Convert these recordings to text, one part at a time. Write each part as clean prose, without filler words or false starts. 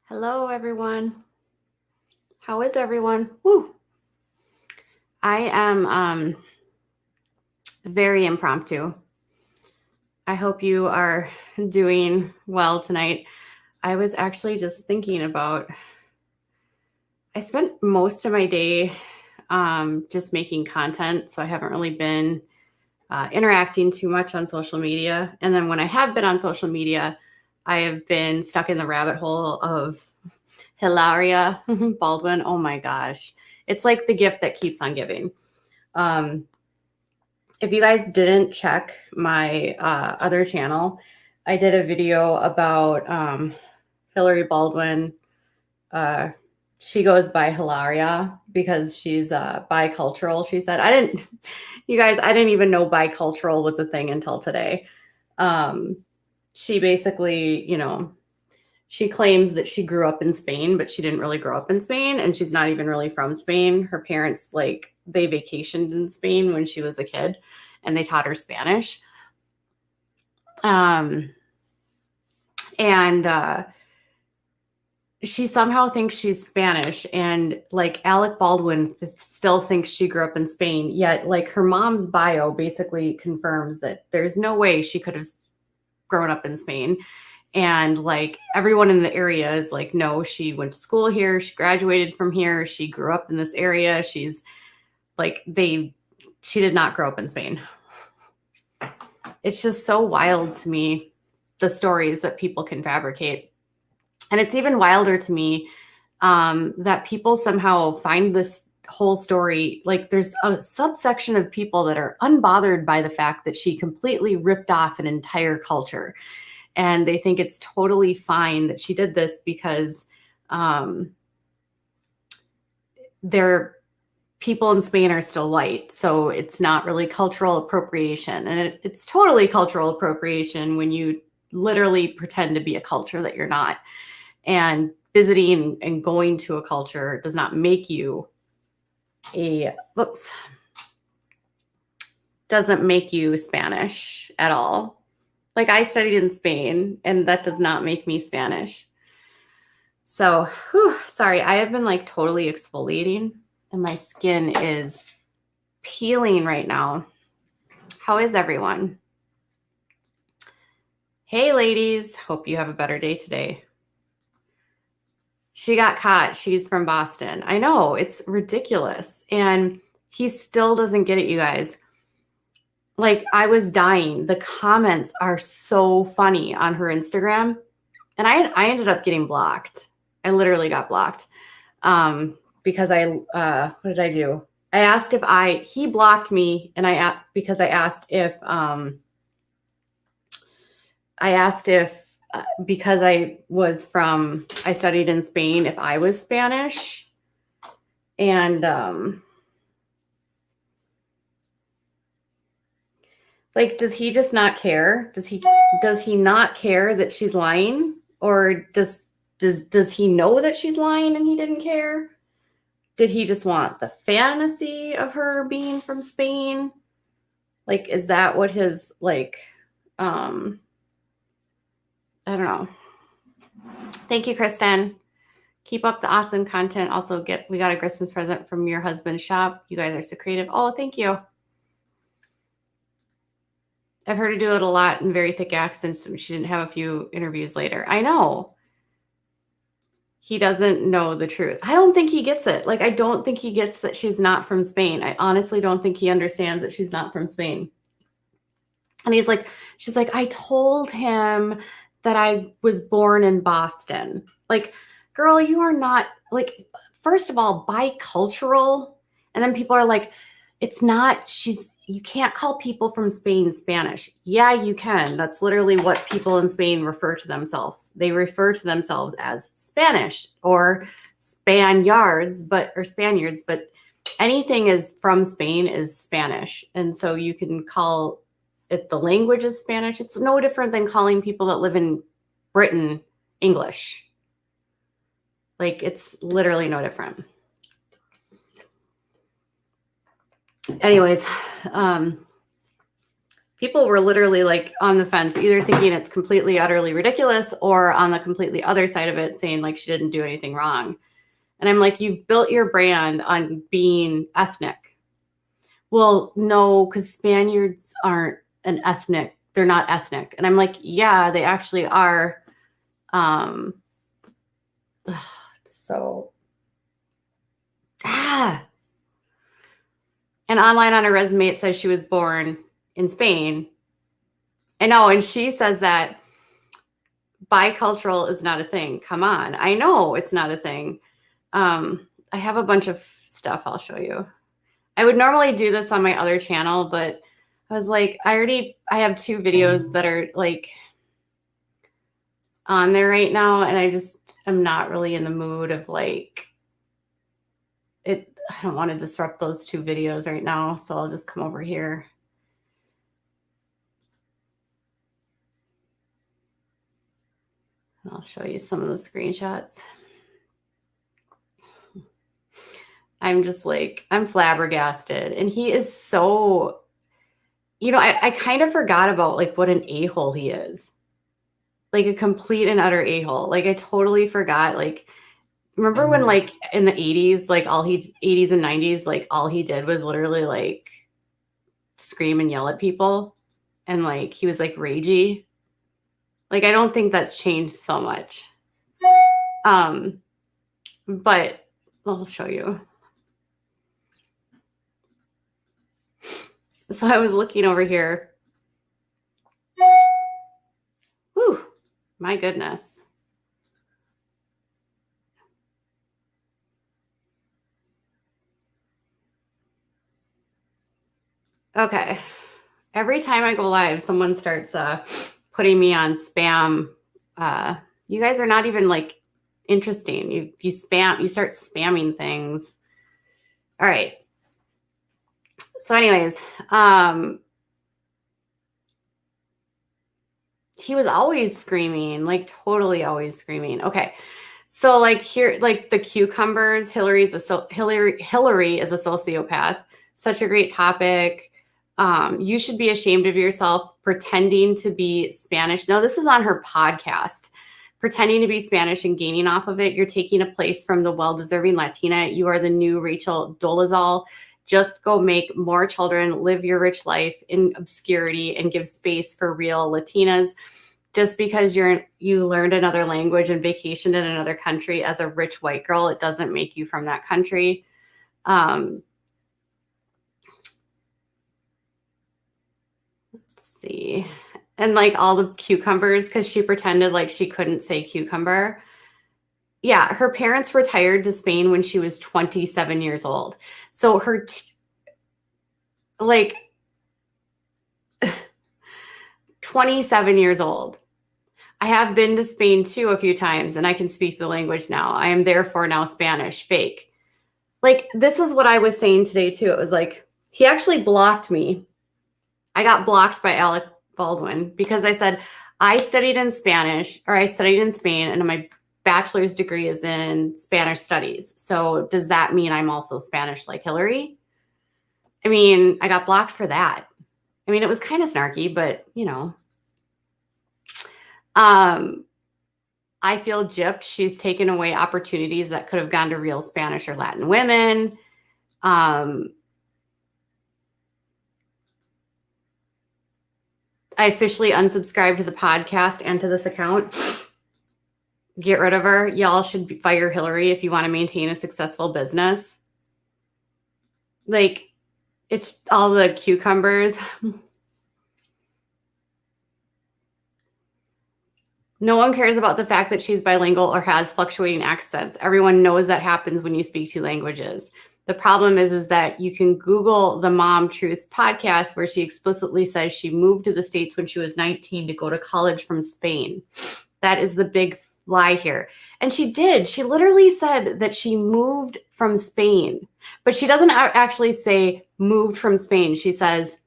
Hello, everyone. How is everyone? Woo! I am very impromptu. I hope you are doing well tonight. I was actually just thinking about, I spent most of my day just making content, so I haven't really been interacting too much on social media. And then when I have been on social media, I have been stuck in the rabbit hole of Hilaria Baldwin. Oh my gosh. It's like the gift that keeps on giving. Um, if you guys didn't check my other channel, I did a video about Hillary Baldwin. Uh, she goes by Hilaria because she's bicultural. She said, you guys, I didn't even know bicultural was a thing until today. She basically, she claims that she grew up in Spain, but she didn't really grow up in Spain, and she's not even really from Spain. Her parents, they vacationed in Spain when she was a kid, and they taught her Spanish. And she somehow thinks she's Spanish, and Alec Baldwin still thinks she grew up in Spain, yet her mom's bio basically confirms that there's no way she could have grown up in Spain. And everyone in the area is like, no, she went to school here. She graduated from here. She grew up in this area. She's she did not grow up in Spain. It's just so wild to me, the stories that people can fabricate. And it's even wilder to me that people somehow find this whole story. There's a subsection of people that are unbothered by the fact that she completely ripped off an entire culture. And they think it's totally fine that she did this because their people in Spain are still white. So it's not really cultural appropriation. And it's totally cultural appropriation when you literally pretend to be a culture that you're not. And visiting and going to a culture does not make you doesn't make you Spanish at all. I studied in Spain, and that does not make me Spanish. So, sorry, I have been totally exfoliating, and my skin is peeling right now. How is everyone? Hey, ladies. Hope you have a better day today. She got caught. She's from Boston. I know, it's ridiculous. And he still doesn't get it, you guys. I was dying. The comments are so funny on her Instagram. And I ended up getting blocked. I literally got blocked because what did I do? I asked he blocked me, and because I asked if because I studied in Spain, if I was Spanish. And does he just not care? Does he not care that she's lying? Or does he know that she's lying and he didn't care? Did he just want the fantasy of her being from Spain? Is that what his I don't know. Thank you, Kristen. Keep up the awesome content. Also, we got a Christmas present from your husband's shop. You guys are so creative. Oh, thank you. I've heard her do it a lot in very thick accents. She didn't have a few interviews later. I know. He doesn't know the truth. I don't think he gets it. I don't think he gets that she's not from Spain. I honestly don't think he understands that she's not from Spain. And she's like, I told him that I was born in Boston. Girl, you are not, first of all, bicultural. And then people are like, it's not, you can't call people from Spain Spanish. Yeah, you can. That's literally what people in Spain refer to themselves. They refer to themselves as Spanish or Spaniards, but anything is from Spain is Spanish. And so you can call it the language is Spanish. It's no different than calling people that live in Britain English. It's literally no different. Anyways, people were literally like on the fence, either thinking it's completely, utterly ridiculous, or on the completely other side of it saying like she didn't do anything wrong. And I'm like, you've built your brand on being ethnic. Well, no, because Spaniards aren't an ethnic. They're not ethnic. And I'm like, yeah, they actually are. So, and online on her resume, it says she was born in Spain. And she says that bicultural is not a thing. Come on. I know it's not a thing. I have a bunch of stuff I'll show you. I would normally do this on my other channel, but I was like, I have 2 videos that are like on there right now. And I just am not really in the mood of like it. I don't want to disrupt those 2 videos right now. So I'll just come over here. And I'll show you some of the screenshots. I'm just like, I'm flabbergasted. And he is so, I kind of forgot about like what an a-hole he is. Like a complete and utter a-hole. Like I totally forgot. Like, remember when like in the 80s, like 80s and 90s, like all he did was literally like scream and yell at people. And like, he was like ragey. Like, I don't think that's changed so much. But I'll show you. So I was looking over here. Whew, my goodness. Okay. Every time I go live, someone starts putting me on spam. You guys are not even like interesting. You start spamming things. All right. So anyways, he was always screaming, like totally always screaming. Okay. So like here, like the cucumbers, Hillary is a sociopath. Such a great topic. You should be ashamed of yourself pretending to be Spanish. No, this is on her podcast. Pretending to be Spanish and gaining off of it. You're taking a place from the well-deserving Latina. You are the new Rachel Dolezal. Just go make more children, live your rich life in obscurity, and give space for real Latinas. Just because you learned another language and vacationed in another country as a rich white girl, it doesn't make you from that country. Let's see. And like all the cucumbers, because she pretended like she couldn't say cucumber. Yeah, her parents retired to Spain when she was 27 years old. So her, 27 years old. I have been to Spain too a few times, and I can speak the language now. I am therefore now Spanish, fake. Like, this is what I was saying today too. It was like, he actually blocked me. I got blocked by Alec Baldwin because I said, I studied in Spain, and my bachelor's degree is in Spanish studies. So does that mean I'm also Spanish like Hillary? I mean, I got blocked for that. I mean, it was kind of snarky, but I feel gypped. She's taken away opportunities that could have gone to real Spanish or Latin women. I officially unsubscribed to the podcast and to this account. Get rid of her. Y'all should fire Hillary if you want to maintain a successful business. Like, it's all the cucumbers. No one cares about the fact that she's bilingual or has fluctuating accents. Everyone knows that happens when you speak 2 languages. The problem is that you can Google the Mom Truths podcast, where she explicitly says she moved to the States when she was 19 to go to college from Spain. That is the big lie here. And she did. She literally said that she moved from Spain, but she doesn't actually say moved from Spain. She says,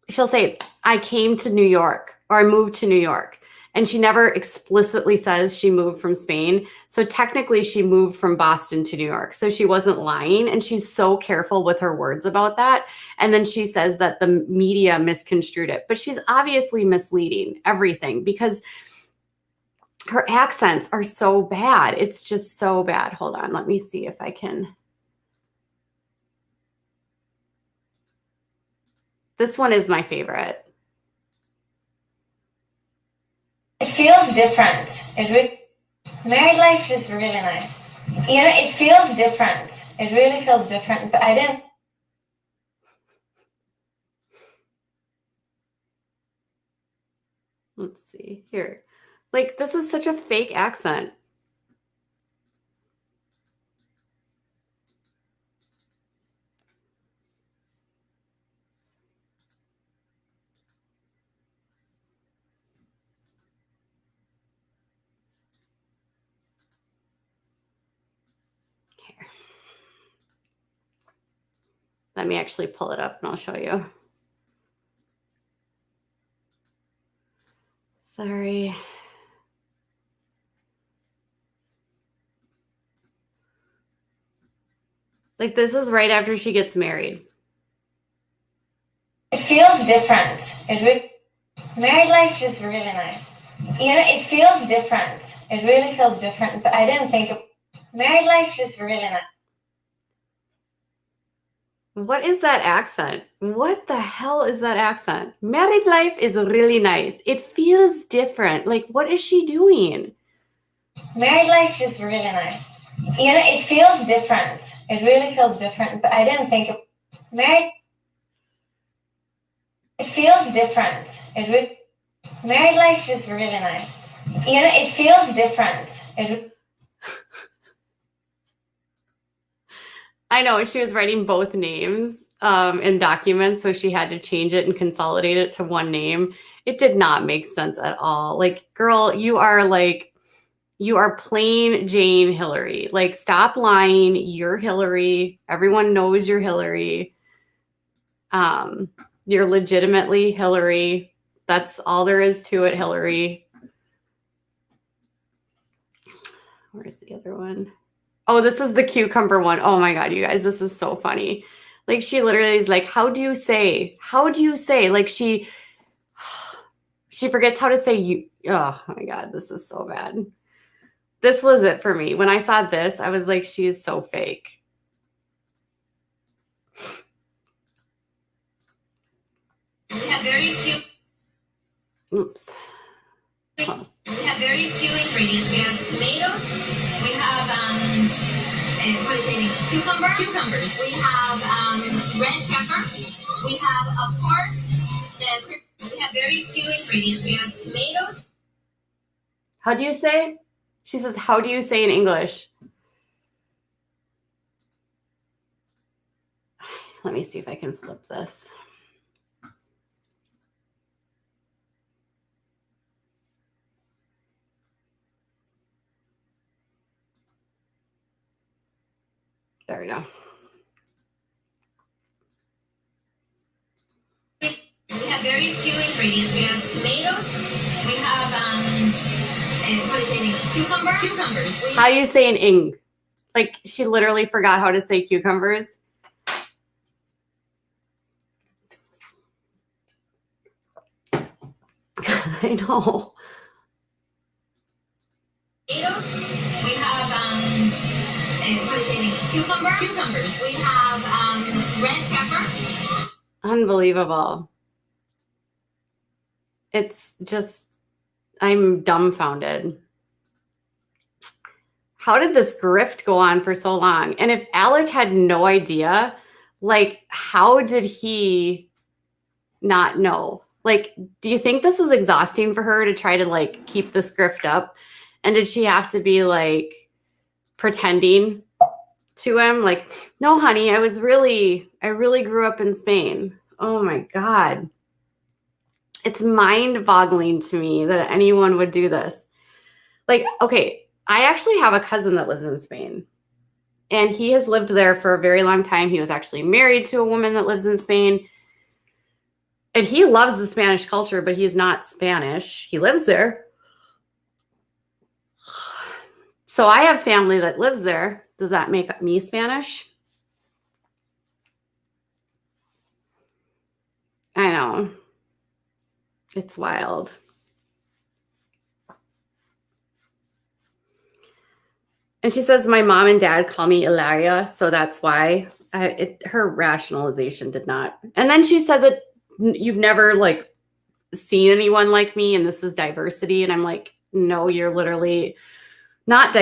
she'll say, I came to New York, or I moved to New York. And she never explicitly says she moved from Spain. So technically she moved from Boston to New York. So she wasn't lying. And she's so careful with her words about that. And then she says that the media misconstrued it. But she's obviously misleading everything because her accents are so bad. It's just so bad. Hold on. Let me see if I can. This one is my favorite. It feels different. Married life is really nice. You know, it feels different. It really feels different, but I didn't. Let's see here. Like, this is such a fake accent. Here. Let me actually pull it up and I'll show you. Sorry. Like, this is right after she gets married. It feels different. Married life is really nice. You know, it feels different. It really feels different, but I didn't think married life is really nice. What is that accent? What the hell is that accent? Married life is really nice. It feels different. Like, what is she doing? Married life is really nice. You know, it feels different. It really feels different, but I didn't think married. It feels different. Married life is really nice. You know, it feels different. I know she was writing both names in documents, so she had to change it and consolidate it to one name. It did not make sense at all. Like, girl, you are plain Jane Hillary. Like, stop lying. You're Hillary. Everyone knows you're Hillary. You're legitimately Hillary. That's all there is to it, Hillary. Where's the other one? Oh, this is the cucumber one. Oh my God, you guys, this is so funny. Like, she literally is like, how do you say? How do you say? Like, she forgets how to say you. Oh my God, this is so bad. This was it for me. When I saw this, I was like, she is so fake. We have very few. Oops. Oh. We have very few ingredients. We have tomatoes. We have how do you say it? Cucumbers. We have red pepper. We have, of course, we have very few ingredients. We have tomatoes. How do you say? She says, how do you say in English? Let me see if I can flip this. There we go. We have very few ingredients. We have tomatoes. We have how do you say it? Cucumbers. How do you say an ing? Like, she literally forgot how to say cucumbers. I know. Tomatoes. We have how do you say it? Cucumbers. We have red pepper. Unbelievable. It's just, I'm dumbfounded. How did this grift go on for so long? And if Alec had no idea, like, how did he not know? Like, do you think this was exhausting for her to try to, like, keep this grift up? And did she have to be, like, pretending to him? Like, no, honey, I really grew up in Spain. Oh my God. It's mind-boggling to me that anyone would do this. Like, okay, I actually have a cousin that lives in Spain, and he has lived there for a very long time. He was actually married to a woman that lives in Spain, and he loves the Spanish culture, but he's not Spanish. He lives there. So I have family that lives there. Does that make me Spanish? I know. It's wild. And she says, my mom and dad call me Ilaria, so that's why. Her rationalization did not. And then she said that you've never like seen anyone like me, and this is diversity. And I'm like, no, you're literally not.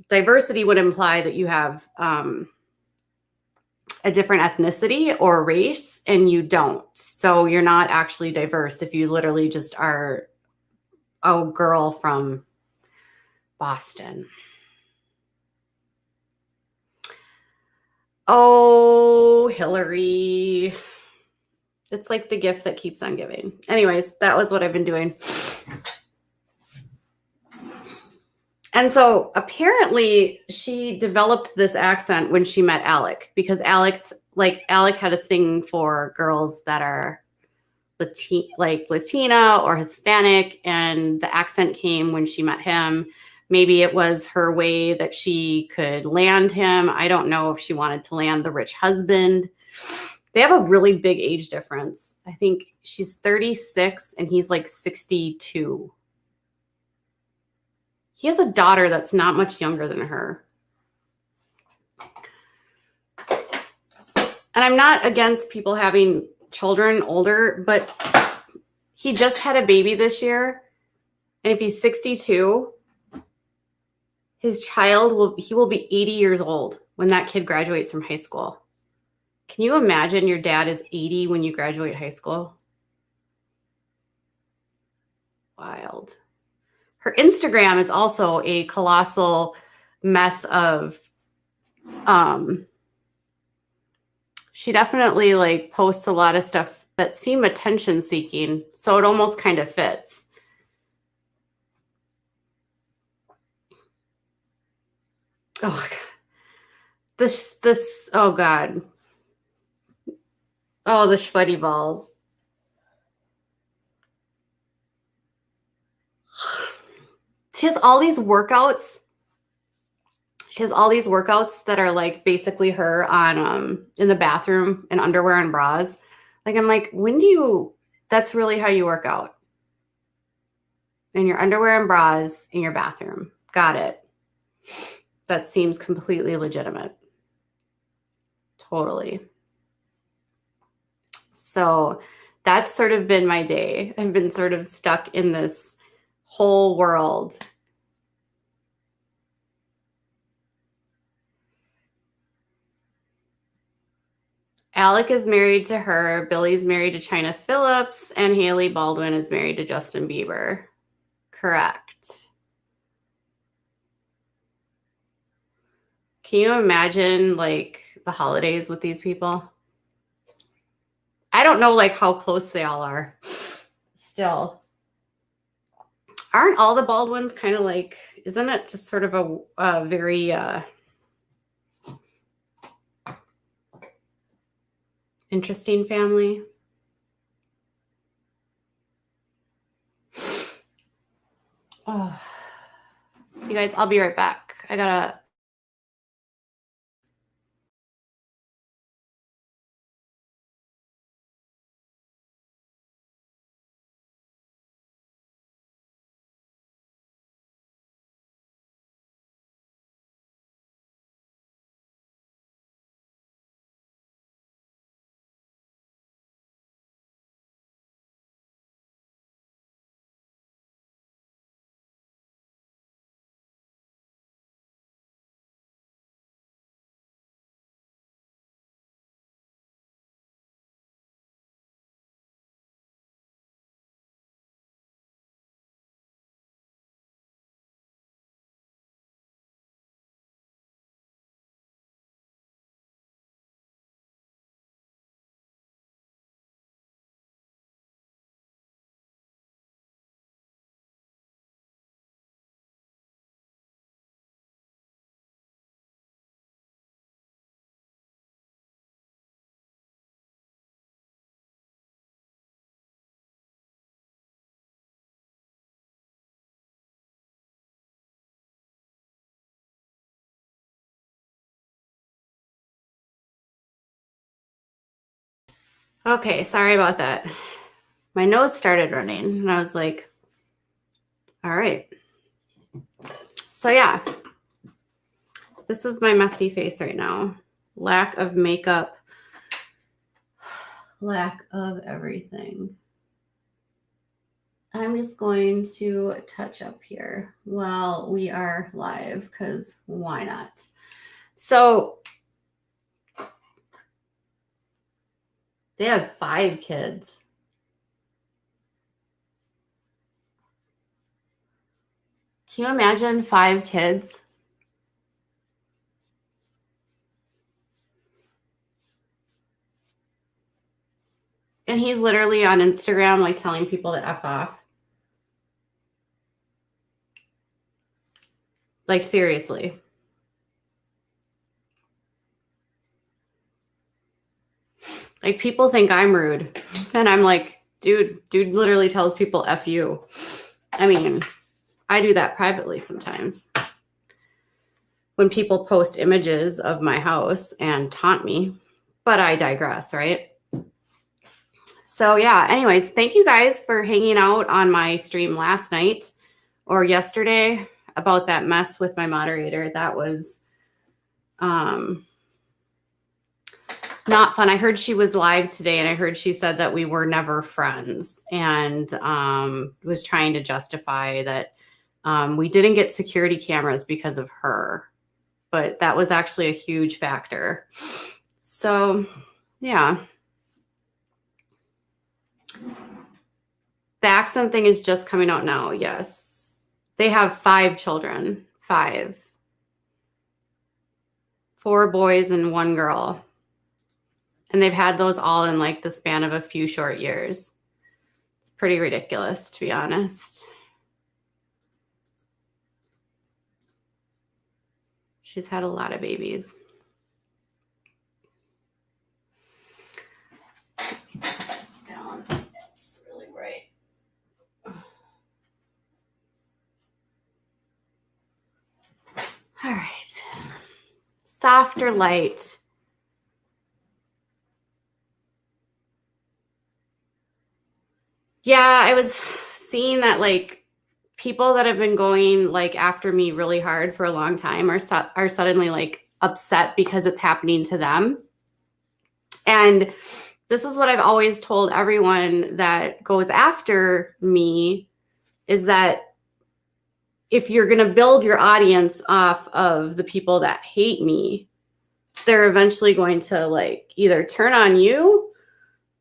Diversity would imply that you have a different ethnicity or race, and you don't. So you're not actually diverse if you literally just are a girl from Boston. Oh, Hillary. It's like the gift that keeps on giving. Anyways, that was what I've been doing. And so apparently she developed this accent when she met Alec, because Alec had a thing for girls that are Latina or Hispanic, and the accent came when she met him. Maybe it was her way that she could land him. I don't know if she wanted to land the rich husband. They have a really big age difference. I think she's 36 and he's like 62. He has a daughter that's not much younger than her. And I'm not against people having children older, but he just had a baby this year. And if he's 62, his child will be 80 years old when that kid graduates from high school. Can you imagine your dad is 80 when you graduate high school? Wild. Her Instagram is also a colossal mess of, she definitely like posts a lot of stuff that seem attention seeking. So it almost kind of fits. Oh, God. This, oh God. Oh, the sweaty balls. She has all these workouts. She has all these workouts that are like basically her on in the bathroom in underwear and bras. Like, I'm like, that's really how you work out? In your underwear and bras in your bathroom. Got it. That seems completely legitimate. Totally. So that's sort of been my day. I've been sort of stuck in this whole world. Alec is married to her. Billy's married to China Phillips, and Haley Baldwin is married to Justin Bieber. Correct. Can you imagine like the holidays with these people? I don't know like how close they all are. Still. Aren't all the Baldwins kind of like, isn't it just sort of a very interesting family? Oh. You guys, I'll be right back. I gotta Okay, sorry about that. My nose started running and I was like, all right. So yeah, this is my messy face right now. Lack of makeup, lack of everything. I'm just going to touch up here while we are live because why not? So they had 5 kids. Can you imagine 5 kids? And he's literally on Instagram, like telling people to F off. Like, seriously. Like, people think I'm rude. And I'm like, dude literally tells people F you. I mean, I do that privately sometimes. When people post images of my house and taunt me. But I digress, right? So yeah, anyways, thank you guys for hanging out on my stream last night or yesterday about that mess with my moderator. That was not fun. I heard she was live today and I heard she said that we were never friends and was trying to justify that we didn't get security cameras because of her. But that was actually a huge factor. So yeah. The accent thing is just coming out now. Yes. They have 5 children. 5. 4 boys and 1 girl. And they've had those all in like the span of a few short years. It's pretty ridiculous, to be honest. She's had a lot of babies. This down. It's really bright. All right. Softer light. Yeah, I was seeing that like people that have been going like after me really hard for a long time are suddenly like upset because it's happening to them. And this is what I've always told everyone that goes after me is that if you're going to build your audience off of the people that hate me, they're eventually going to like either turn on you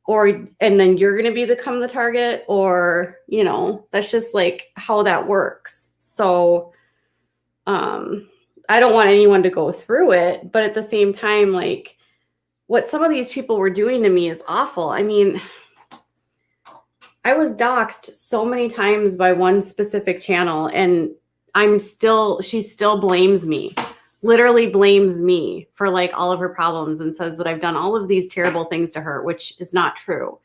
and then you're going to become the target, or, you know, that's just like how that works. So, I don't want anyone to go through it, but at the same time, like what some of these people were doing to me is awful. I mean, I was doxxed so many times by one specific channel and she still blames me. Literally blames me for like all of her problems and says that I've done all of these terrible things to her, which is not true.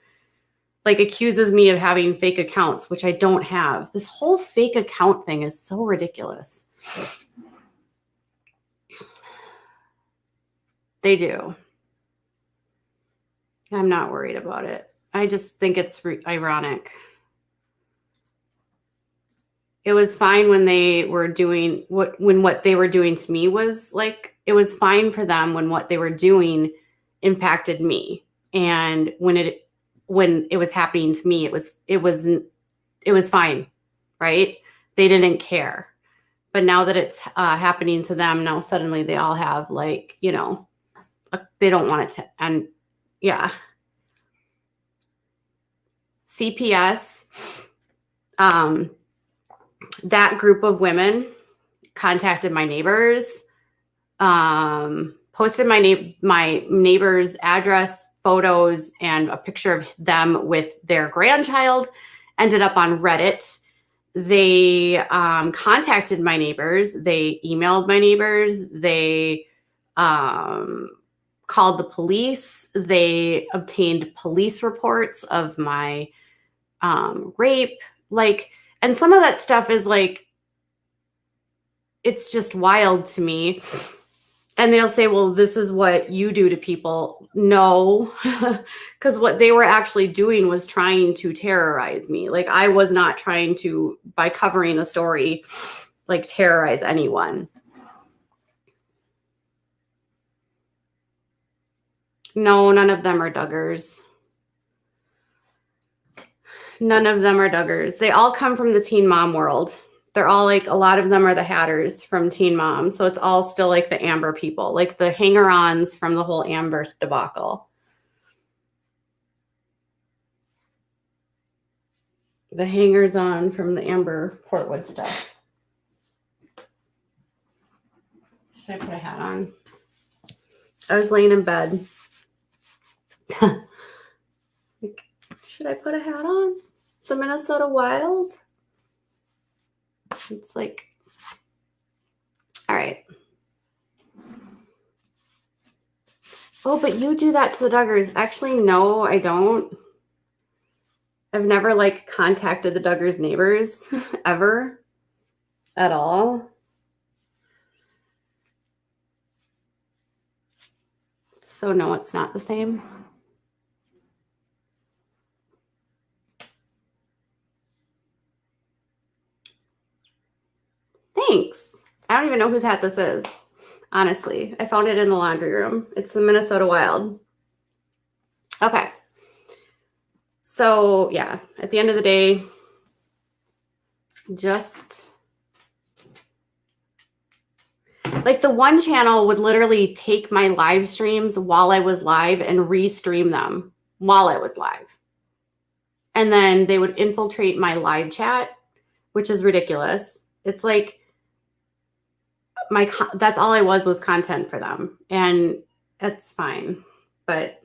Like accuses me of having fake accounts, which I don't have. This whole fake account thing is so ridiculous. They do. I'm not worried about it. I just think it's ironic. It was fine when they were doing what they were doing to me was like, it was fine for them when what they were doing impacted me. And when it was happening to me, it was fine, right? They didn't care. But now that it's happening to them, now suddenly they all have like, you know, they don't want it to end. Yeah. CPS, that group of women contacted my neighbors, posted my neighbor's address, photos, and a picture of them with their grandchild, ended up on Reddit. They contacted my neighbors. They emailed my neighbors. They called the police. They obtained police reports of my rape. Like, and some of that stuff is like, it's just wild to me. And they'll say, well, this is what you do to people. No, because what they were actually doing was trying to terrorize me. Like, I was not trying to, by covering the story, like terrorize anyone. No, none of them are Duggars. None of them are Duggars. They all come from the Teen Mom world. They're all like, a lot of them are the Hatters from Teen Mom. So it's all still like the Amber people, like the hanger-ons from the whole Amber debacle. The hangers-on from the Amber Portwood stuff. Should I put a hat on? I was laying in bed. Like, should I put a hat on? The Minnesota Wild? It's like, all right. Oh, but you do that to the Duggars. Actually, no, I don't. I've never like contacted the Duggars neighbors ever at all. So no, it's not the same. Thanks. I don't even know whose hat this is. Honestly, I found it in the laundry room. It's the Minnesota Wild. Okay. So yeah, at the end of the day, just like the one channel would literally take my live streams while I was live and restream them while I was live. And then they would infiltrate my live chat, which is ridiculous. It's like, that's all I was content for them, and that's fine. But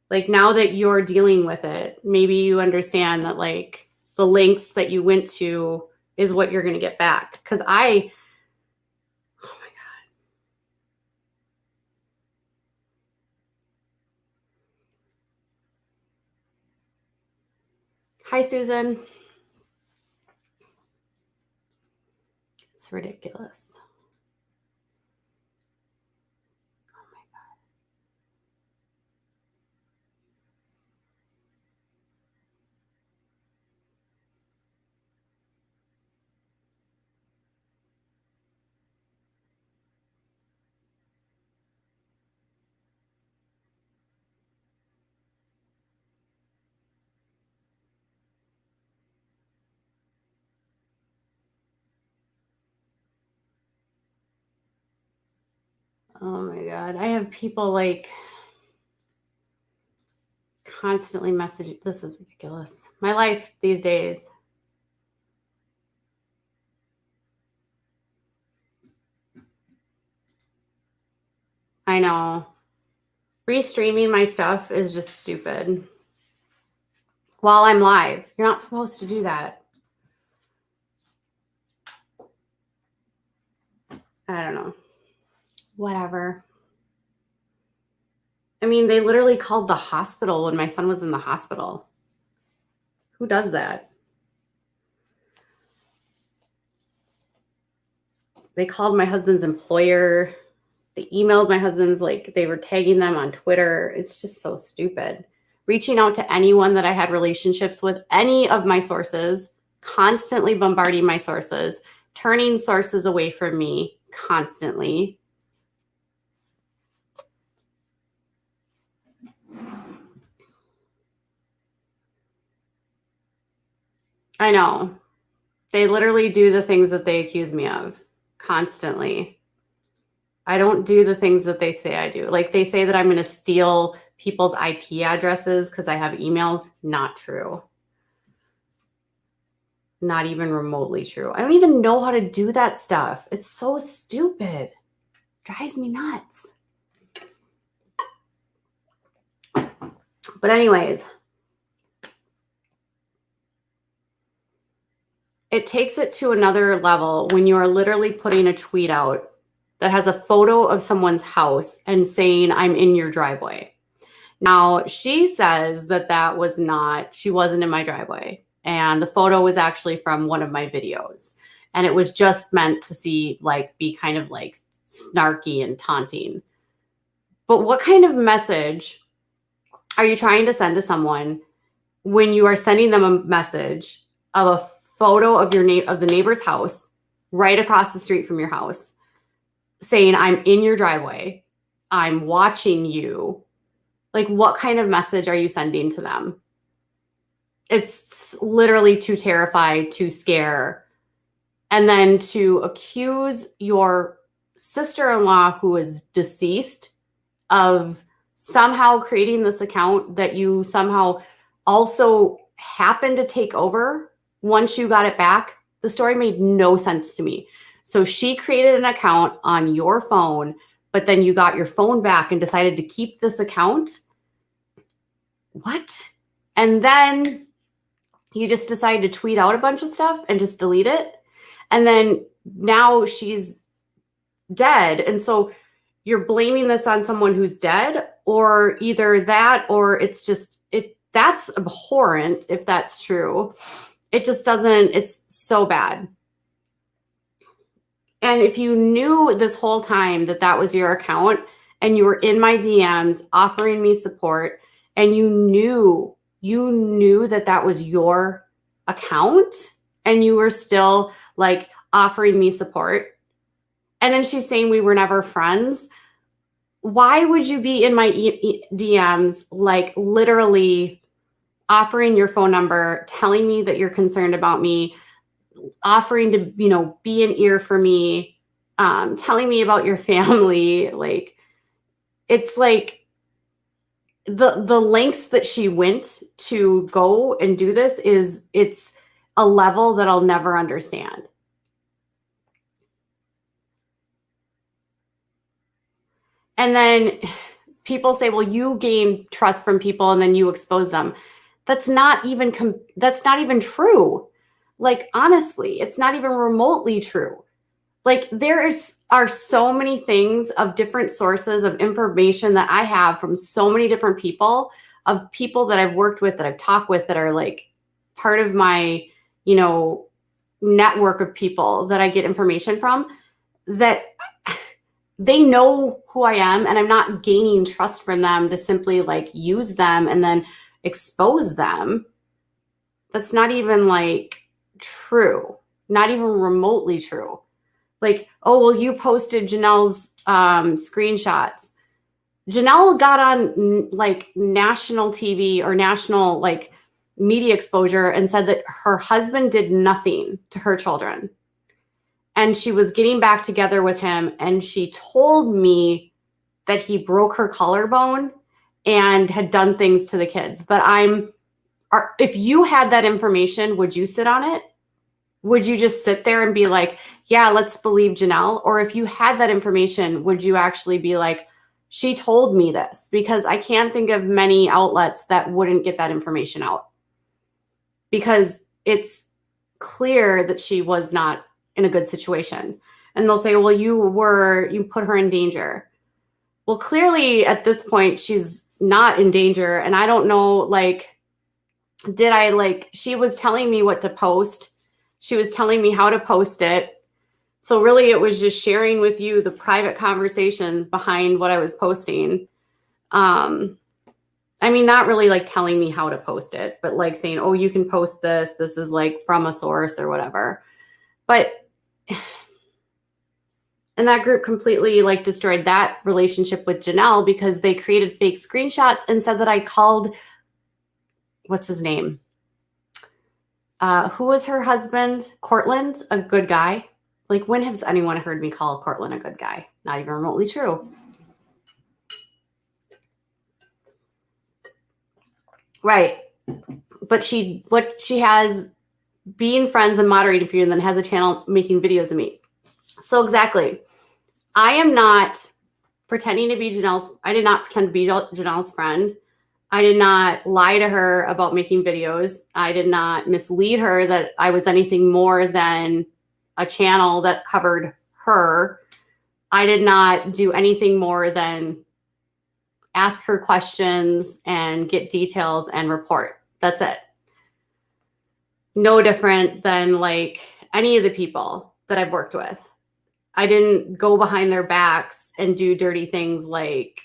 like, now that you're dealing with it, maybe you understand that like the links that you went to is what you're going to get back. Because oh my God. Hi, Susan. It's ridiculous. Oh my God. I have people like constantly messaging. This is ridiculous. My life these days. I know. Restreaming my stuff is just stupid. While I'm live. You're not supposed to do that. I don't know. Whatever. I mean, they literally called the hospital when my son was in the hospital. Who does that? They called my husband's employer. They emailed my husband's, like, they were tagging them on Twitter. It's just so stupid. Reaching out to anyone that I had relationships with, any of my sources, constantly bombarding my sources, turning sources away from me constantly. I know. They literally do the things that they accuse me of constantly. I don't do the things that they say I do. Like, they say that I'm going to steal people's IP addresses because I have emails. Not true. Not even remotely true. I don't even know how to do that stuff. It's so stupid. Drives me nuts. But anyways, it takes it to another level when you are literally putting a tweet out that has a photo of someone's house and saying, I'm in your driveway. Now, she says that that was not, she wasn't in my driveway. And the photo was actually from one of my videos. And it was just meant to see, like, be kind of like snarky and taunting. But what kind of message are you trying to send to someone when you are sending them a message of a photo of of the neighbor's house right across the street from your house, saying, I'm in your driveway, I'm watching you? Like, what kind of message are you sending to them? It's literally to terrify, to scare, and then to accuse your sister-in-law who is deceased of somehow creating this account that you somehow also happened to take over once you got it back. The story made no sense to me. So she created an account on your phone, but then you got your phone back and decided to keep this account. What? And then you just decided to tweet out a bunch of stuff and just delete it. And then now she's dead. And so you're blaming this on someone who's dead, or either that, or it's just, that's abhorrent if that's true. It just doesn't, it's so bad. And if you knew this whole time that that was your account and you were in my DMs offering me support, and you knew that that was your account, and you were still like offering me support, and then she's saying we were never friends, why would you be in my DMs, like literally offering your phone number, telling me that you're concerned about me, offering to, be an ear for me, telling me about your family? Like, it's like the lengths that she went to go and do this it's a level that I'll never understand. And then people say, well, you gain trust from people and then you expose them. That's not even true. Like, honestly, it's not even remotely true. Like, are so many things of different sources of information that I have from so many different people, of people that I've worked with, that I've talked with, that are like part of my, network of people that I get information from, that they know who I am, and I'm not gaining trust from them to simply like use them and then expose them. That's not even like true, not even remotely true. Like, oh, well, you posted Janelle's screenshots. Janelle got on like national TV or national like media exposure and said that her husband did nothing to her children. And she was getting back together with him, and she told me that he broke her collarbone and had done things to the kids. But if you had that information, would you sit on it? Would you just sit there and be like, yeah, let's believe Janelle? Or if you had that information, would you actually be like, she told me this? Because I can't think of many outlets that wouldn't get that information out, because it's clear that she was not in a good situation. And they'll say, well, you put her in danger. Well, clearly at this point, she's not in danger. And I don't know, like, she was telling me what to post. She was telling me how to post it. So really it was just sharing with you the private conversations behind what I was posting. I mean, not really like telling me how to post it, but like saying, oh, you can post this. This is like from a source or whatever. But, and that group completely like destroyed that relationship with Janelle, because they created fake screenshots and said that I called, what's his name? Who was her husband? Cortland, a good guy. Like, when has anyone heard me call Cortland a good guy? Not even remotely true. Right. But what she has being friends and moderating for you, and then has a channel making videos of me. So exactly. I am not pretending to be I did not pretend to be Janelle's friend. I did not lie to her about making videos. I did not mislead her that I was anything more than a channel that covered her. I did not do anything more than ask her questions and get details and report. That's it. No different than like any of the people that I've worked with. I didn't go behind their backs and do dirty things like,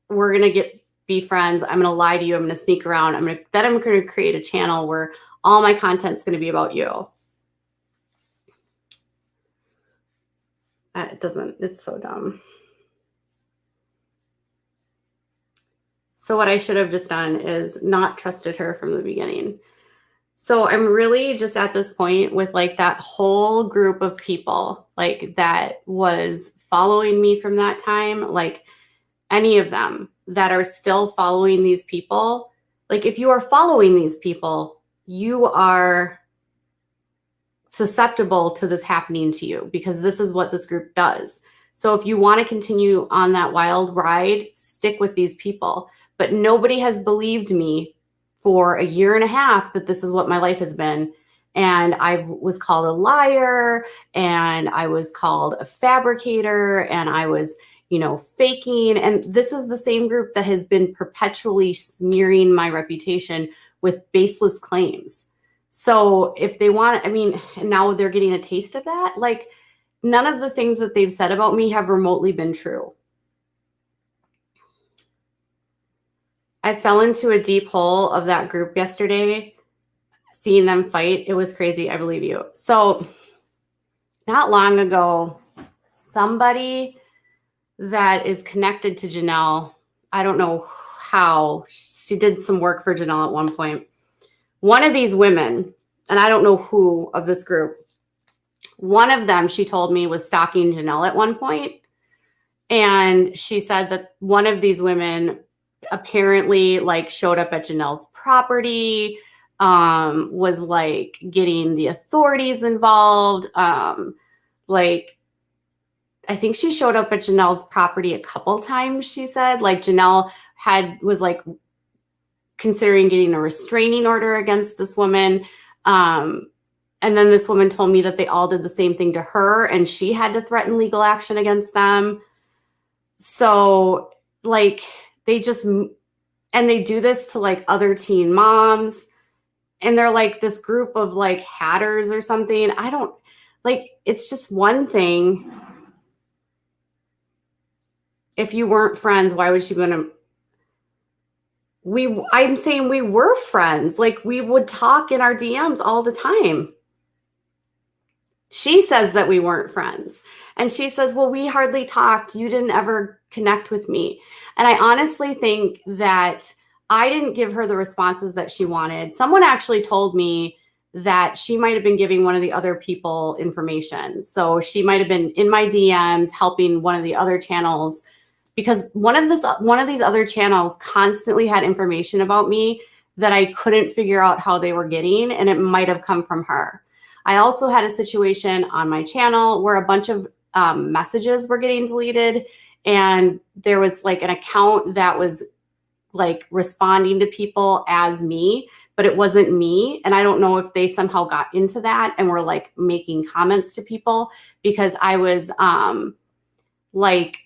we're going to be friends. I'm going to lie to you. I'm going to sneak around. I'm going to create a channel where all my content's going to be about you. It's so dumb. So what I should have just done is not trusted her from the beginning. So I'm really just at this point with like that whole group of people like that was following me from that time, like any of them that are still following these people. Like if you are following these people, you are susceptible to this happening to you because this is what this group does. So if you want to continue on that wild ride, stick with these people. But nobody has believed me for a year and a half that this is what my life has been. And I was called a liar, and I was called a fabricator, and I was, faking. And this is the same group that has been perpetually smearing my reputation with baseless claims. So if they want, now they're getting a taste of that. Like none of the things that they've said about me have remotely been true. I fell into a deep hole of that group yesterday, seeing them fight. It was crazy. I believe you. So not long ago, somebody that is connected to Janelle, I don't know how, she did some work for Janelle at one point. One of these women, and I don't know who of this group, one of them, she told me, was stalking Janelle at one point. And she said that one of these women apparently like showed up at Janelle's property, was like getting the authorities involved. Like I think she showed up at Janelle's property a couple times, she said. Like Janelle was like considering getting a restraining order against this woman. And then this woman told me that they all did the same thing to her and she had to threaten legal action against them. So like they do this to like other teen moms, and they're like this group of like hatters or something. I don't like, it's just one thing. If you weren't friends, why would she want to? I'm saying we were friends. Like we would talk in our DMs all the time. She says that we weren't friends. And she says, well, we hardly talked. You didn't ever connect with me. And I honestly think that I didn't give her the responses that she wanted. Someone actually told me that she might have been giving one of the other people information. So she might have been in my DMs helping one of the other channels, because one of these other channels constantly had information about me that I couldn't figure out how they were getting, and it might have come from her. I also had a situation on my channel where a bunch of messages were getting deleted, and there was like an account that was like responding to people as me, but it wasn't me. And I don't know if they somehow got into that and were like making comments to people, because I was like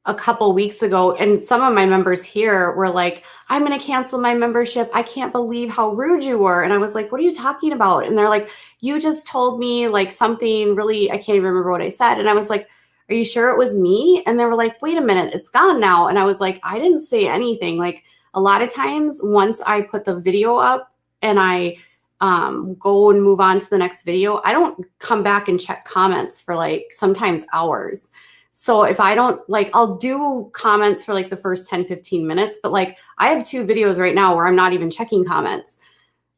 a couple weeks ago, and some of my members here were like, I'm going to cancel my membership. I can't believe how rude you were. And I was like, what are you talking about? And they're like, you just told me like something really, I can't even remember what I said. And I was like, are you sure it was me? And they were like, wait a minute, it's gone now. And I was like, I didn't say anything. Like a lot of times once I put the video up and I go and move on to the next video, I don't come back and check comments for like sometimes hours. So if I don't like, I'll do comments for like the first 10, 15 minutes, but like I have 2 videos right now where I'm not even checking comments.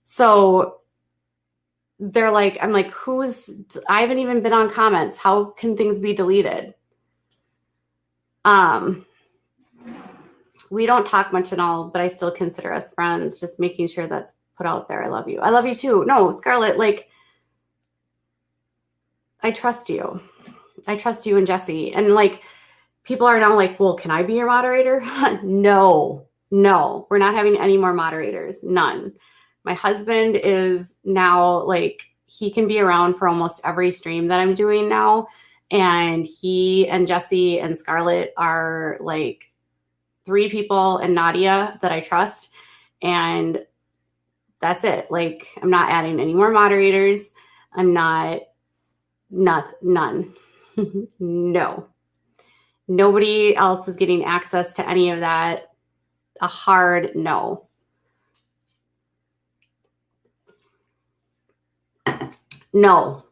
So they're like, I'm like, I haven't even been on comments. How can things be deleted? We don't talk much at all, but I still consider us friends. Just making sure that's put out there. I love you. I love you too. No, Scarlett, like, I trust you. I trust you and Jesse. And like, people are now like, well, can I be your moderator? No, we're not having any more moderators. None. My husband is now like, he can be around for almost every stream that I'm doing now. And he and Jesse and Scarlett are like 3 people, and Nadia that I trust. And that's it. Like, I'm not adding any more moderators. I'm not, none. No. Nobody else is getting access to any of that. A hard no. No.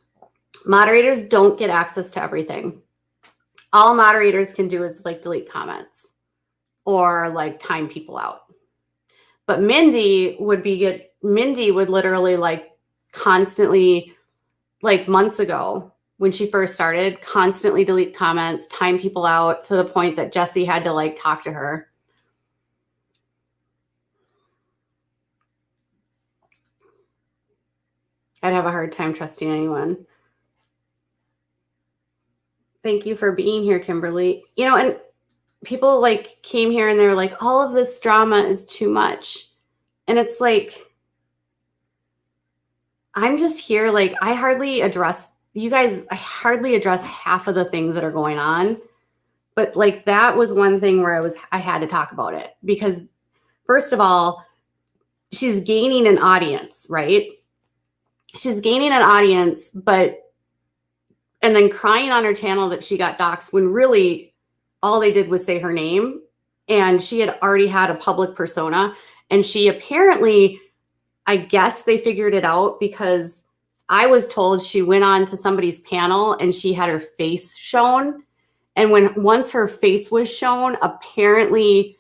Moderators don't get access to everything. All moderators can do is like delete comments or like time people out. But Mindy would literally like constantly, like months ago when she first started, constantly delete comments, time people out to the point that Jesse had to like talk to her. I'd have a hard time trusting anyone. Thank you for being here, Kimberly. You know, and people like came here and they're like, all of this drama is too much. And it's like, I'm just here. Like, I hardly address half of the things that are going on. But like, that was one thing where I had to talk about it because first of all, she's gaining an audience, right? She's gaining an audience, and then crying on her channel that she got doxxed when really all they did was say her name. And she had already had a public persona. And she apparently, I guess they figured it out because I was told she went on to somebody's panel and she had her face shown. And once her face was shown, apparently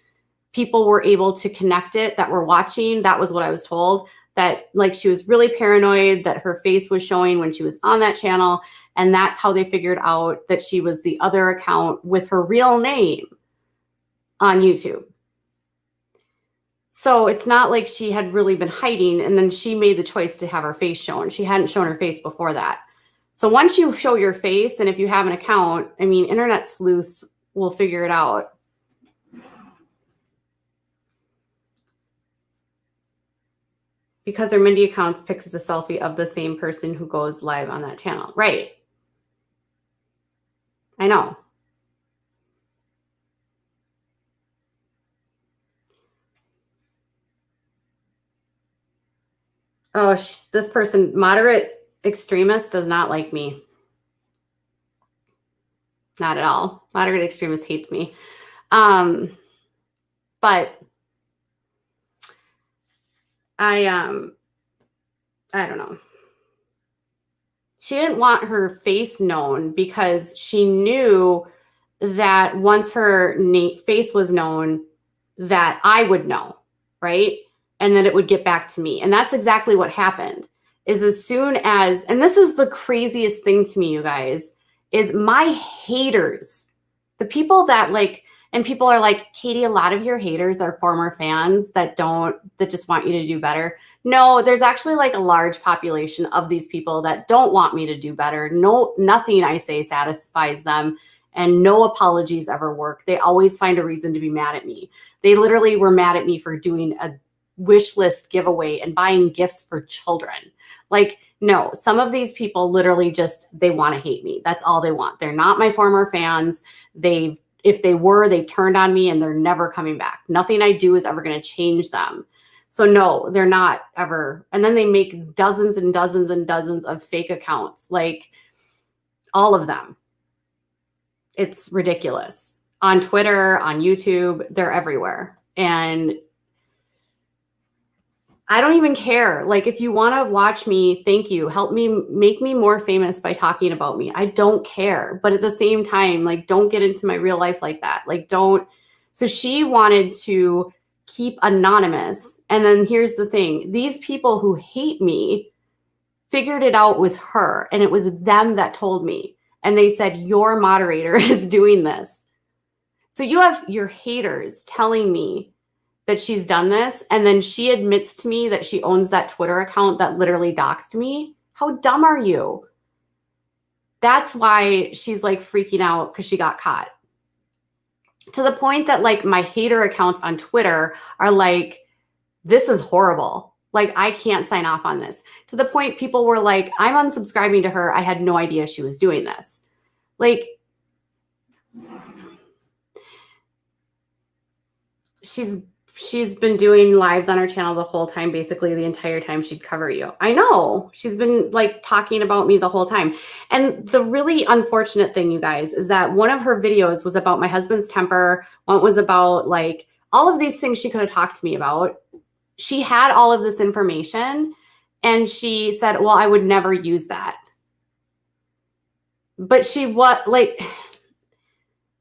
people were able to connect it that were watching. That was what I was told, that like she was really paranoid that her face was showing when she was on that channel. And that's how they figured out that she was the other account with her real name on YouTube. So it's not like she had really been hiding, and then she made the choice to have her face shown. She hadn't shown her face before that. So once you show your face, and if you have an account, I mean, internet sleuths will figure it out. Because their Mindy accounts picks a selfie of the same person who goes live on that channel. Right. I know. Oh, this person, moderate extremist, does not like me. Not at all. Moderate extremist hates me. But I don't know. She didn't want her face known because she knew that once her face was known, that I would know, right? And then it would get back to me. And that's exactly what happened. Is as soon as, and this is the craziest thing to me, you guys, is my haters, the people that like, and people are like, Katie, a lot of your haters are former fans that just want you to do better. No, there's actually like a large population of these people that don't want me to do better. No, nothing I say satisfies them, and no apologies ever work. They always find a reason to be mad at me. They literally were mad at me for doing a wish list giveaway and buying gifts for children. Like, no, some of these people literally just, they want to hate me. That's all they want. They're not my former fans. If they were, they turned on me and they're never coming back. Nothing I do is ever going to change them. So no, they're not ever. And then they make dozens and dozens and dozens of fake accounts, like all of them. It's ridiculous. On Twitter, on YouTube, they're everywhere. And I don't even care. Like, if you want to watch me, thank you. Help me, make me more famous by talking about me. I don't care. But at the same time, like, don't get into my real life like that. Like, don't. So she wanted to keep anonymous. And then here's the thing. These people who hate me figured it out was her. And it was them that told me. And they said, your moderator is doing this. So you have your haters telling me that she's done this, and then she admits to me that she owns that Twitter account that literally doxed me. How dumb are you? That's why she's like freaking out because she got caught. To the point that like my hater accounts on Twitter are like, this is horrible. Like, I can't sign off on this. To the point people were like, I'm unsubscribing to her. I had no idea she was doing this. Like, she's she's been doing lives on her channel the whole time, basically the entire time she'd cover you. I know. She's been like talking about me the whole time. And the really unfortunate thing, you guys, is that one of her videos was about my husband's temper. One was about like all of these things she could have talked to me about. She had all of this information and she said, well, I would never use that. But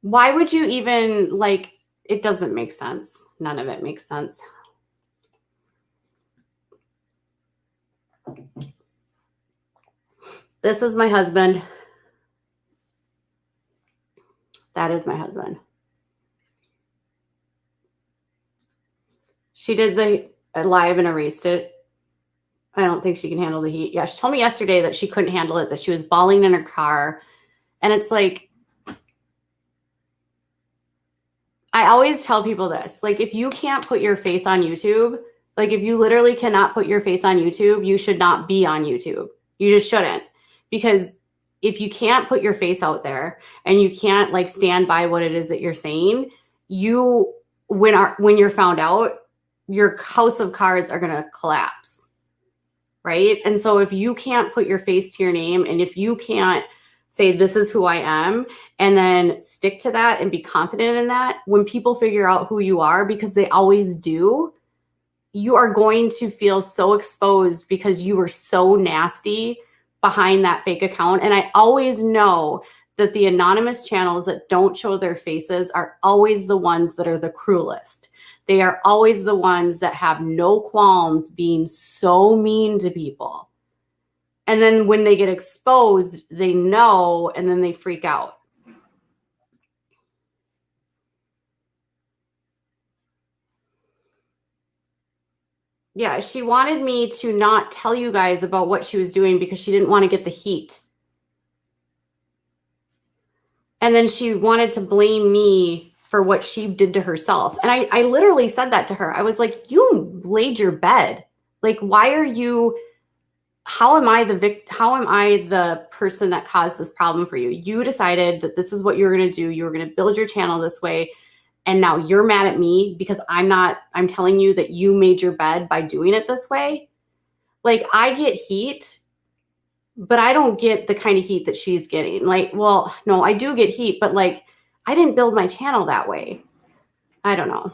why would you even like, it doesn't make sense. None of it makes sense. This is my husband. That is my husband. She did the live and erased it. I don't think she can handle the heat. Yeah, she told me yesterday that she couldn't handle it, that she was bawling in her car. And it's like, I always tell people this, like, if you can't put your face on YouTube, like if you literally cannot put your face on YouTube, you should not be on YouTube. You just shouldn't. Because if you can't put your face out there and you can't like stand by what it is that you're saying, when you're found out, your house of cards are going to collapse. Right? And so if you can't put your face to your name, and if you can't say, this is who I am, and then stick to that and be confident in that, when people figure out who you are, because they always do, you are going to feel so exposed because you were so nasty behind that fake account. And I always know that the anonymous channels that don't show their faces are always the ones that are the cruelest. They are always the ones that have no qualms being so mean to people. And then when they get exposed, they know, and then they freak out. Yeah, she wanted me to not tell you guys about what she was doing because she didn't want to get the heat. And then she wanted to blame me for what she did to herself. And I literally said that to her. I was like, you laid your bed. Like, why are you... How am I the person that caused this problem for you? You decided that this is what you were going to do. You were going to build your channel this way. And now you're mad at me because I'm telling you that you made your bed by doing it this way. Like, I get heat, but I don't get the kind of heat that she's getting. Like, well, no, I do get heat, but like, I didn't build my channel that way. I don't know.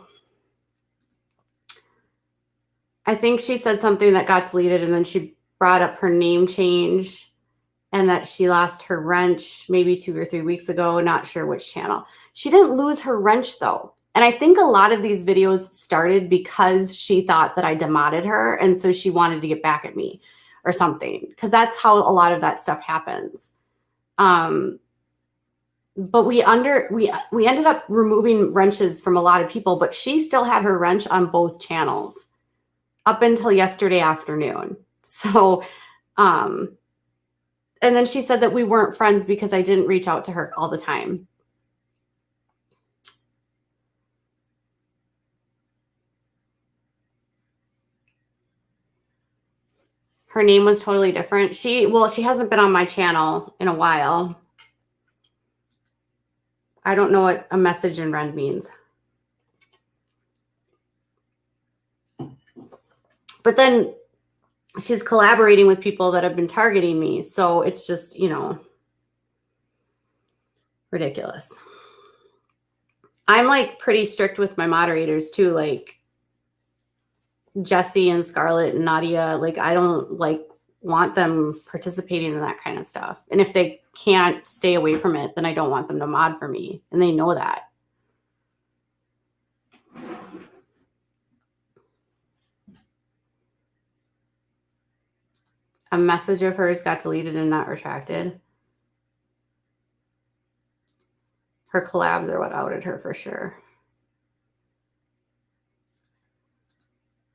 I think she said something that got deleted, and then she brought up her name change and that she lost her wrench maybe 2 or 3 weeks ago. Not sure which channel. She didn't lose her wrench though. And I think a lot of these videos started because she thought that I demoted her. And so she wanted to get back at me or something, because that's how a lot of that stuff happens. But we ended up removing wrenches from a lot of people, but she still had her wrench on both channels up until yesterday afternoon. So, and then she said that we weren't friends because I didn't reach out to her all the time. Her name was totally different. She hasn't been on my channel in a while. I don't know what a message in red means. But then she's collaborating with people that have been targeting me. So it's just, you know, ridiculous. I'm like pretty strict with my moderators too. Like Jesse and Scarlett and Nadia, like I don't like want them participating in that kind of stuff. And if they can't stay away from it, then I don't want them to mod for me. And they know that. A message of hers got deleted and not retracted. Her collabs are what outed her for sure.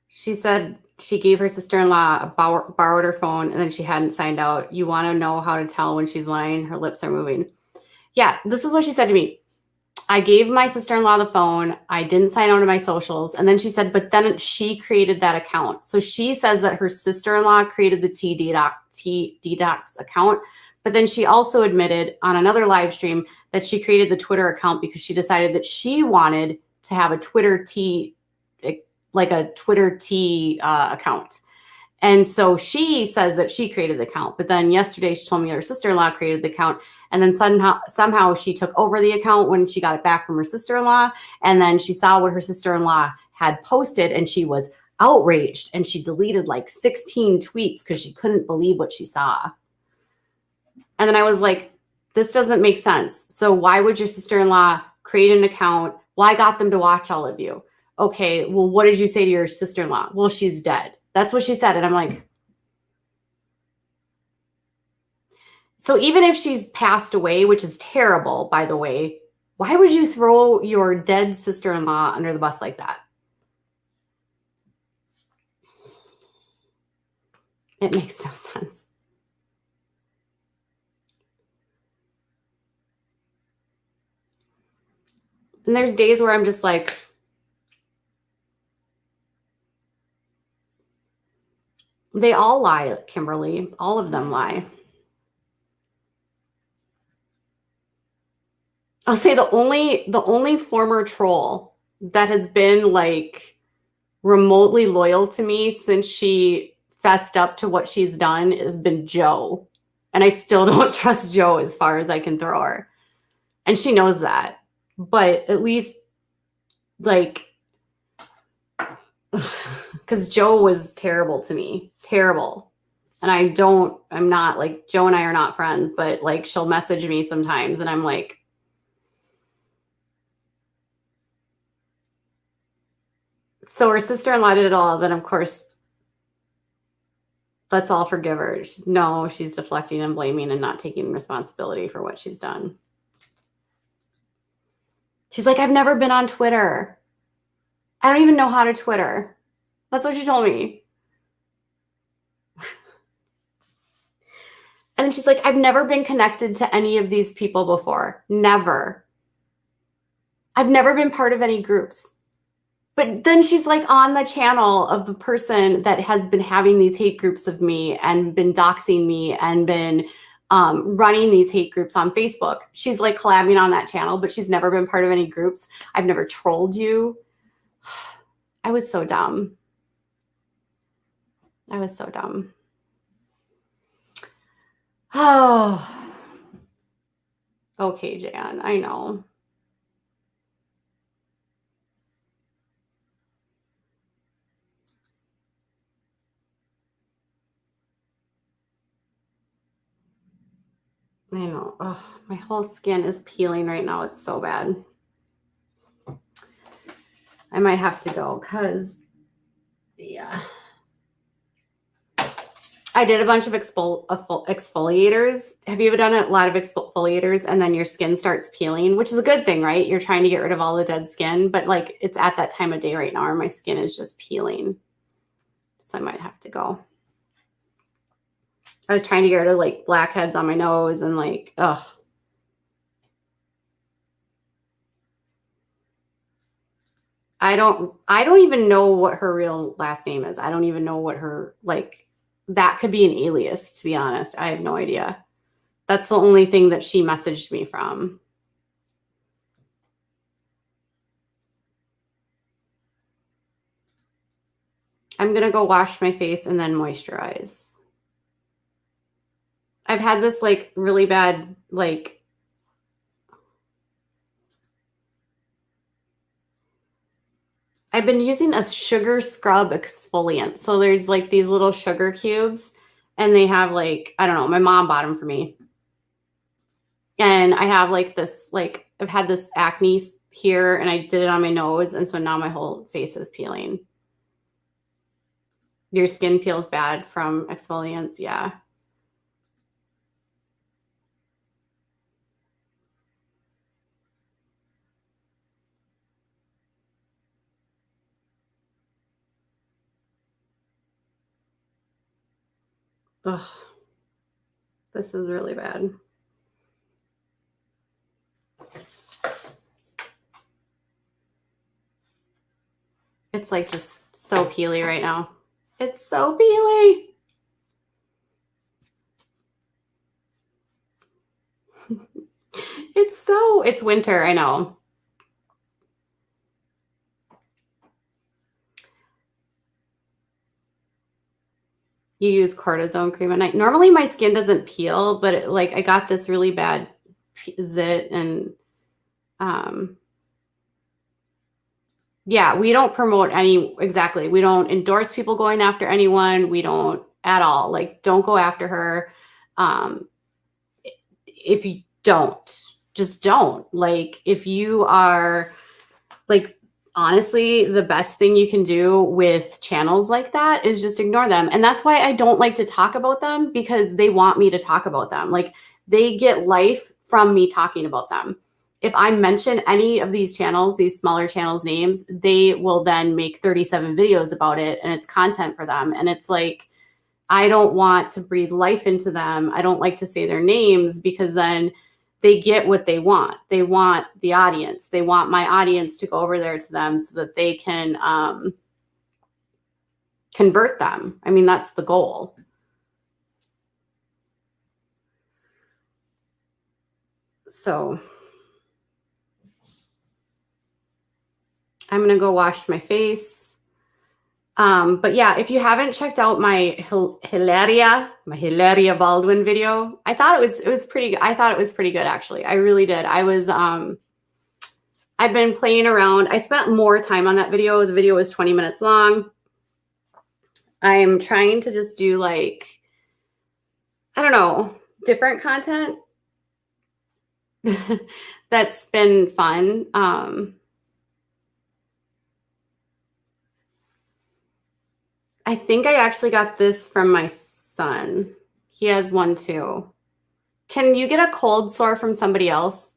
She said she gave her sister-in-law borrowed her phone and then she hadn't signed out. You want to know how to tell when she's lying? Her lips are moving. Yeah, this is what she said to me. I gave my sister-in-law the phone. I didn't sign out of my socials. And then she said, but then she created that account. So she says that her sister-in-law created the T-Detox account. But then she also admitted on another live stream that she created the Twitter account because she decided that she wanted to have a Twitter T like a Twitter T account. And so she says that she created the account, but then yesterday she told me her sister-in-law created the account, and then somehow she took over the account when she got it back from her sister-in-law, and then she saw what her sister-in-law had posted, and she was outraged, and she deleted like 16 tweets because she couldn't believe what she saw. And then I was like, this doesn't make sense. So why would your sister-in-law create an account? Well, I got them to watch all of you. Okay, well, what did you say to your sister-in-law? Well, she's dead. That's what she said. And I'm like, so even if she's passed away, which is terrible, by the way, why would you throw your dead sister-in-law under the bus like that? It makes no sense. And there's days where I'm just like, they all lie, Kimberly. All of them lie. I'll say the only former troll that has been like remotely loyal to me since she fessed up to what she's done has been Joe. And I still don't trust Joe as far as I can throw her. And she knows that. But at least like, because Joe was terrible to me. Terrible. And I'm not like, Joe and I are not friends, but like she'll message me sometimes and I'm like, so her sister-in-law did it all. Then of course, let's all forgive her. No, she's deflecting and blaming and not taking responsibility for what she's done. She's like, I've never been on Twitter. I don't even know how to Twitter. That's what she told me. And then she's like, I've never been connected to any of these people before. Never. I've never been part of any groups. But then she's like on the channel of the person that has been having these hate groups of me and been doxing me and been running these hate groups on Facebook. She's like collabing on that channel, but she's never been part of any groups. I've never trolled you. I was so dumb. I was so dumb. Oh, okay, Jan, I know. I know. Oh, my whole skin is peeling right now. It's so bad. I might have to go because, yeah. I did a bunch of exfoliators. Have you ever done a lot of exfoliators and then your skin starts peeling, which is a good thing, right? You're trying to get rid of all the dead skin, but like it's at that time of day right now where my skin is just peeling. So I might have to go. I was trying to get rid of like blackheads on my nose and like, ugh. I don't even know what her real last name is. I don't even know what her, like, that could be an alias, to be honest. I have no idea. That's the only thing that she messaged me from. I'm going to go wash my face and then moisturize. I've had this like really bad, like, I've been using a sugar scrub exfoliant. So there's like these little sugar cubes and they have like, I don't know, my mom bought them for me. And I have like this, like I've had this acne here and I did it on my nose. And so now my whole face is peeling. Your skin peels bad from exfoliants. Yeah. Ugh, this is really bad. It's like just so peely right now. It's so peely. It's winter, I know. You use cortisone cream at night. Normally my skin doesn't peel, but I got this really bad zit and yeah, we don't promote we don't endorse people going after anyone. We don't at all. Like, don't go after her. If you just don't. Like, if you are, like, honestly, the best thing you can do with channels like that is just ignore them. And that's why I don't like to talk about them, because they want me to talk about them. Like, they get life from me talking about them. If I mention any of these channels, these smaller channels names, they will then make 37 videos about it, and it's content for them. And it's like, I don't want to breathe life into them. I don't like to say their names, because then they get what they want. They want the audience. They want my audience to go over there to them so that they can convert them. I mean, that's the goal. So I'm going to go wash my face. But yeah, if you haven't checked out my Hilaria Baldwin video, I thought it was pretty good. I thought it was pretty good, actually. I really did. I've been playing around. I spent more time on that video. The video was 20 minutes long. I'm trying to just do, like, I don't know, different content. That's been fun. I think I actually got this from my son. He has one too. Can you get a cold sore from somebody else?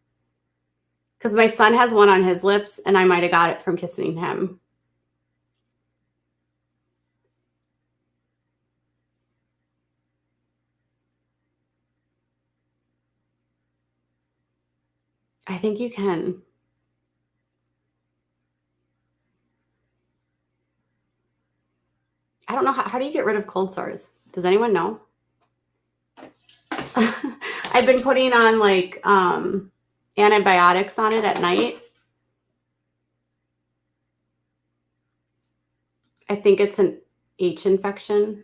Because my son has one on his lips, and I might have got it from kissing him. I think you can. I don't know. How do you get rid of cold sores? Does anyone know? I've been putting on, like, antibiotics on it at night. I think it's an H infection.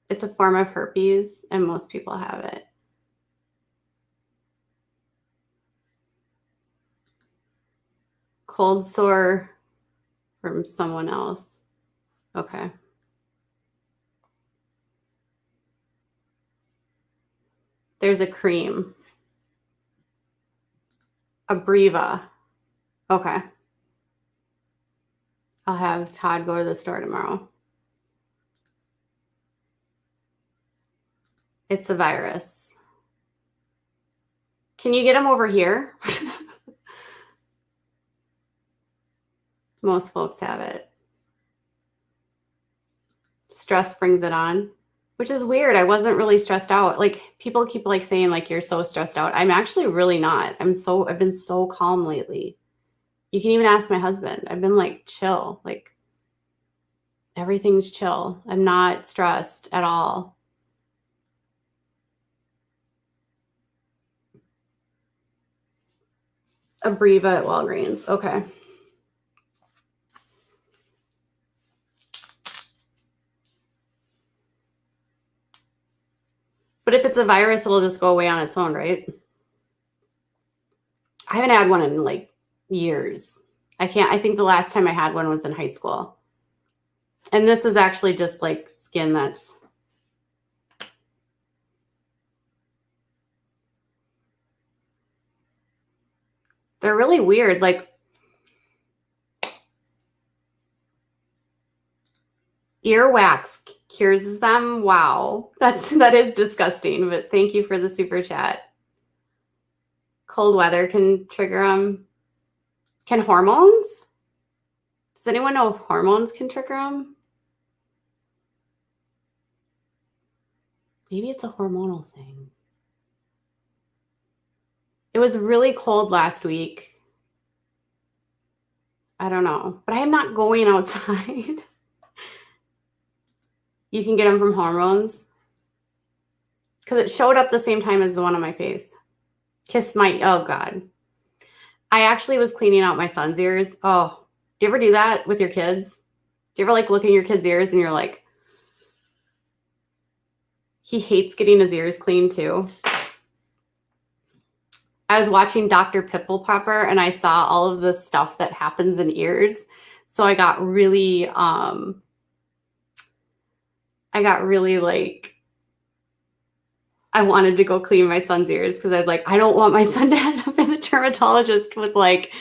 It's a form of herpes, and most people have it. Cold sore from someone else. Okay. There's a cream. Abreva. Okay. I'll have Todd go to the store tomorrow. It's a virus. Can you get him over here? Most folks have it. Stress brings it on, which is weird. I wasn't really stressed out. Like, people keep, like, saying, like, you're so stressed out. I'm actually really not. I've been so calm lately. You can even ask my husband. I've been, like, chill. Like, everything's chill. I'm not stressed at all. Abreva at Walgreens. Okay. But if it's a virus, it'll just go away on its own, right? I haven't had one in, like, years. I think the last time I had one was in high school. And this is actually just, like, skin that's... They're really weird. Like, earwax cures them. Wow. That is disgusting, but thank you for the super chat. Cold weather can trigger them. Can hormones? Does anyone know if hormones can trigger them? Maybe it's a hormonal thing. It was really cold last week. I don't know, but I am not going outside. You can get them from hormones. Because it showed up the same time as the one on my face. Oh God. I actually was cleaning out my son's ears. Oh, do you ever do that with your kids? Do you ever, like, look at your kids' ears and you're like, He hates getting his ears cleaned too. I was watching Dr. Pimple Popper and I saw all of the stuff that happens in ears. So I got really like, I wanted to go clean my son's ears because I was like, I don't want my son to end up in the dermatologist with like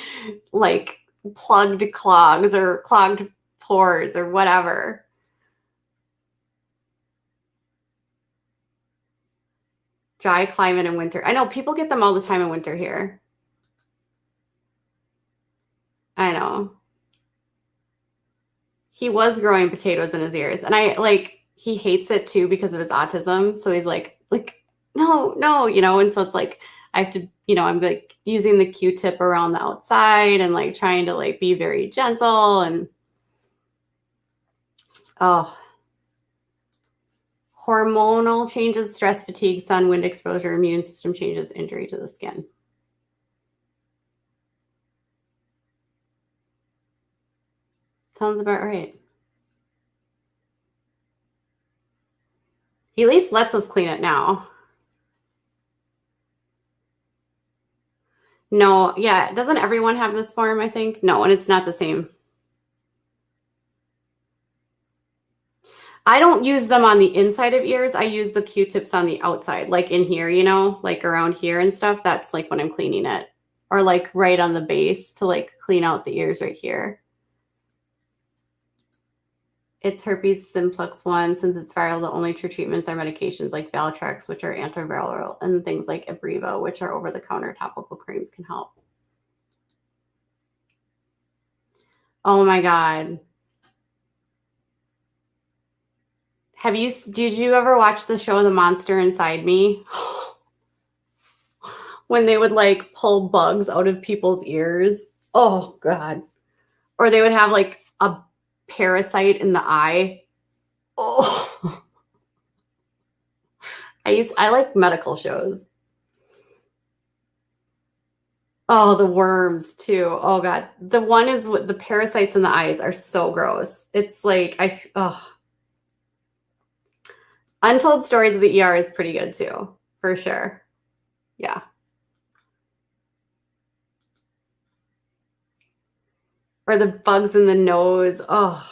plugged clogs or clogged pores or whatever. Dry climate in winter. I know people get them all the time in winter here. I know. He was growing potatoes in his ears and he hates it too because of his autism. So he's like, no, and so it's like, I have to, I'm like using the Q-tip around the outside and like trying to like be very gentle and, hormonal changes, stress, fatigue, sun, wind exposure, immune system changes, injury to the skin. Sounds about right. He at least lets us clean it now. No, yeah. Doesn't everyone have this form, I think? No, and it's not the same. I don't use them on the inside of ears. I use the Q-tips on the outside, like in here, like around here and stuff. That's like when I'm cleaning it. Or like right on the base to like clean out the ears right here. It's herpes simplex 1. Since it's viral, the only true treatments are medications like Valtrex, which are antiviral, and things like Abreva, which are over-the-counter topical creams, can help. Oh my God. Did you ever watch the show The Monster Inside Me? When they would like pull bugs out of people's ears. Oh God. Or they would have like a parasite in the eye. Oh. I like medical shows. Oh, the worms too. Oh God. The one is with the parasites in the eyes are so gross. It's like, Untold Stories of the ER is pretty good too, for sure. Yeah. Or the bugs in the nose. Oh.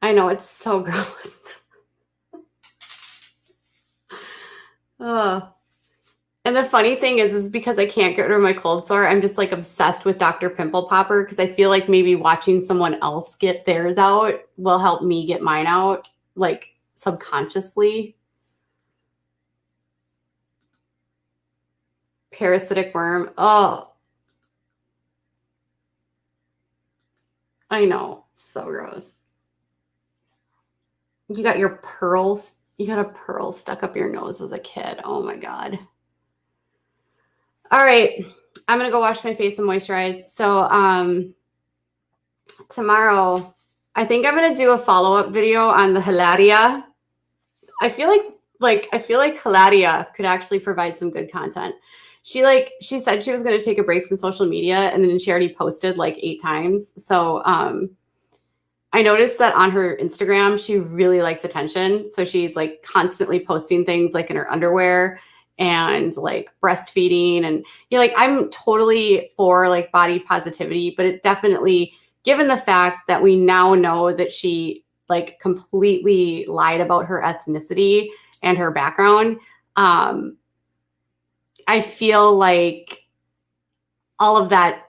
I know, it's so gross. And the funny thing is because I can't get rid of my cold sore, I'm just like obsessed with Dr. Pimple Popper because I feel like maybe watching someone else get theirs out will help me get mine out, like subconsciously. Parasitic worm. Oh. I know. So gross. You got your pearls. You got a pearl stuck up your nose as a kid. Oh my God. All right. I'm going to go wash my face and moisturize. So tomorrow, I think I'm going to do a follow-up video on the Hilaria. I feel like Hilaria could actually provide some good content. She said she was going to take a break from social media and then she already posted like 8 times. So I noticed that on her Instagram, she really likes attention. So she's like constantly posting things like in her underwear and like breastfeeding. And like, I'm totally for like body positivity, but it definitely, given the fact that we now know that she like completely lied about her ethnicity and her background, I feel like all of that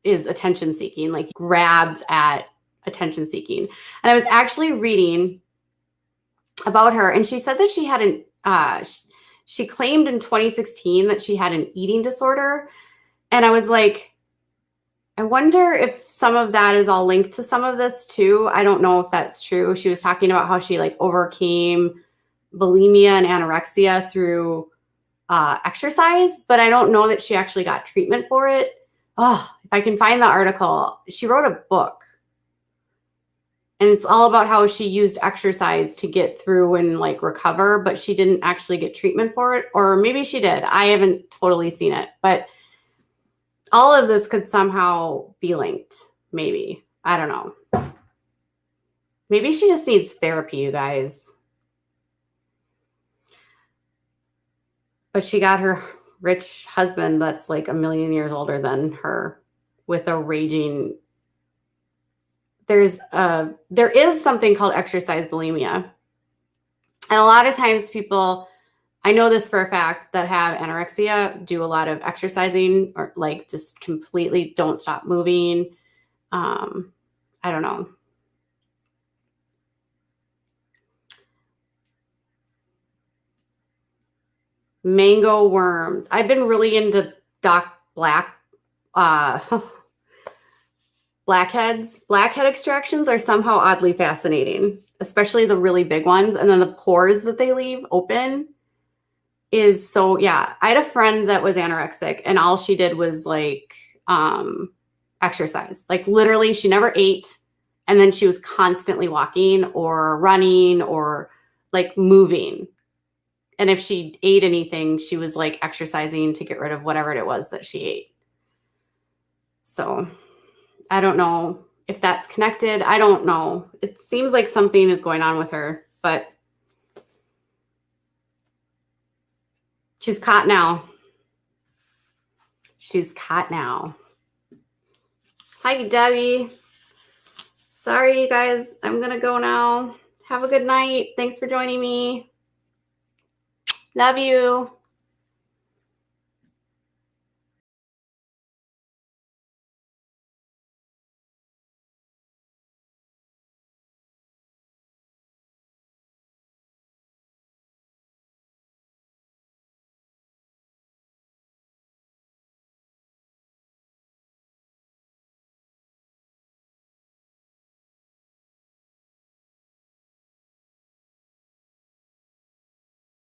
is attention seeking, like grabs at attention seeking. And I was actually reading about her and she said that she had she claimed in 2016 that she had an eating disorder. And I was like, I wonder if some of that is all linked to some of this too. I don't know if that's true. She was talking about how she like overcame bulimia and anorexia through exercise, but I don't know that she actually got treatment for it. Oh, if I can find the article, she wrote a book. And it's all about how she used exercise to get through and like recover, but she didn't actually get treatment for it. Or maybe she did. I haven't totally seen it, but all of this could somehow be linked. Maybe. I don't know. Maybe she just needs therapy, you guys. But she got her rich husband that's like 1,000,000 years older than her with a raging. There is something called exercise bulimia. And a lot of times people, I know this for a fact, that have anorexia do a lot of exercising or like just completely don't stop moving. I don't know. Mango worms. I've been really into blackheads. Blackhead extractions are somehow oddly fascinating, especially the really big ones. And then the pores that they leave open is so, yeah. I had a friend that was anorexic and all she did was like exercise. Like literally she never ate. And then she was constantly walking or running or like moving. And if she ate anything, she was like exercising to get rid of whatever it was that she ate. So I don't know if that's connected. I don't know. It seems like something is going on with her, but she's caught now. She's caught now. Hi, Debbie. Sorry, you guys. I'm going to go now. Have a good night. Thanks for joining me. Love you.